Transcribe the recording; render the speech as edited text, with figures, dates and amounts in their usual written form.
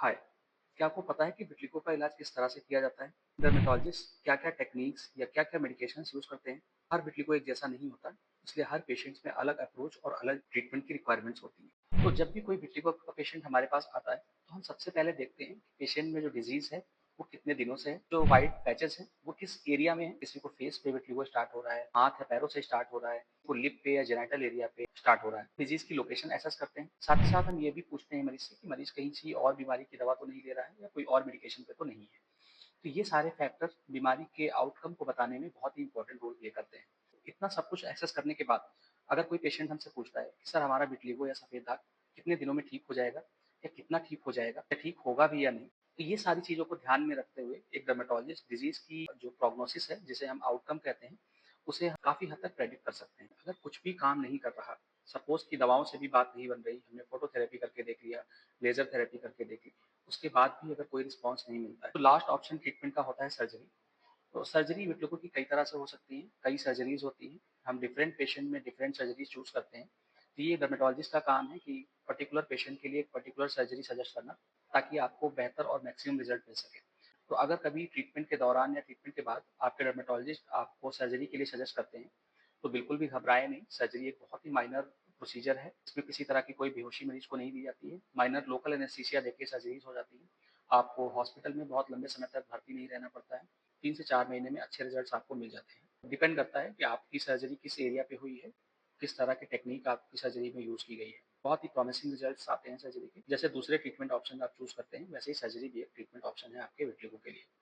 हाय, क्या आपको पता है कि विट्लिगो का इलाज किस तरह से किया जाता है? डर्मेटोलॉजिस्ट क्या-क्या टेक्निक्स या क्या-क्या मेडिकेशंस यूज़ करते हैं? हर विट्लिगो एक जैसा नहीं होता, इसलिए हर पेशेंट्स में अलग अप्रोच और अलग ट्रीटमेंट की रिक्वायरमेंट्स होती हैं। तो जब भी कोई विट्लिगो का पेशेंट हमारे पास आता है, तो हम सबसे पहले देखते हैं कि पेशेंट में जो डिज़ीज़ है, वो कितने दिनों से है, जो व्हाइट पैचेज़ हैं, वो किस एरिया में है। किसी को फेस पे विट्लिगो स्टार्ट हो रहा है, हाथ या पैरों से स्टार्ट हो रहा है, वो लिप पे या जेनिटल एरिया पे स्टार्ट हो रहा है। डिज़ीज़ की लोकेशन असेस करते हैं। साथ ही साथ हम ये भी पूछते हैं मरीज़ से कि मरीज़ कहीं सी और बीमारी की दवा तो नहीं ले रहा है या कोई और मेडिकेशन पे तो नहीं है। तो ये सारे फैक्टर्स बीमारी के आउटकम को बताने में बहुत ही इंपॉर्टेंट रोल प्ले करते हैं। इतना सब कुछ असेस करने के बाद अगर कोई पेशेंट हमसे पूछता है कि सर हमारा विट्लिगो या सफ़ेद दाग कितने दिनों में ठीक हो जाएगा या कितना ठीक हो जाएगा या ठीक होगा भी या नहीं, तो ये सारी चीज़ों को ध्यान में रखते हुए एक डर्मेटोलॉजिस्ट डिज़ीज़ की जो प्रोग्नोसिस है, जिसे हम आउटकम कहते हैं, उसे काफ़ी हद तक प्रेडिक्ट कर सकते हैं। अगर कुछ भी काम नहीं कर रहा, सपोज़ कि दवाओं से भी बात नहीं बन रही, हमने फोटोथेरेपी करके देख लिया, लेज़र थेरेपी करके देख ली, उसके बाद भी अगर कोई रिस्पॉन्स नहीं मिलता है, तो लास्ट ऑप्शन ट्रीटमेंट का होता है सर्जरी। तो सर्जरी विट्लिगो की कई तरह से हो सकती है, कई सर्जरीज़ होती हैं। हम डिफरेंट पेशेंट में डिफरेंट सर्जरीज़ चूज़ करते हैं। तो ये डर्मेटोलॉजिस्ट का काम है कि पर्टिकुलर पेशेंट के लिए एक पर्टिकुलर सर्जरी सजेस्ट करना, ताकि आपको बेहतर और मैक्सिमम रिज़ल्ट मिल सके। तो अगर कभी ट्रीटमेंट के दौरान या ट्रीटमेंट के बाद आपके डर्मेटोलॉजिस्ट आपको सर्जरी के लिए सजेस्ट करते हैं, तो बिल्कुल भी घबराएँ नहीं। सर्जरी एक बहुत ही माइनर प्रोसीजर है। इसमें किसी तरह की कोई बेहोशी मरीज़ को नहीं दी जाती है। माइनर लोकल एनेस्थीसिया देके सर्जरीज़ हो जाती हैं। आपको हॉस्पिटल में बहुत लंबे समय तक भर्ती नहीं रहना पड़ता है। 3 से 4 महीने में अच्छे रिजल्ट्स आपको मिल जाते हैं। डिपेंड करता है कि आपकी सर्जरी किस एरिया पे हुई है, किस तरह की टेक्नीक आपकी सर्जरी में यूज़ की गई है। बहुत ही प्रॉमिसिंग रिजल्ट्स आते हैं सर्जरी के। जैसे दूसरे ट्रीटमेंट ऑप्शन आप चूज़ करते हैं, वैसे ही सर्जरी भी एक ट्रीटमेंट ऑप्शन है आपके विट्लिगो के लिए।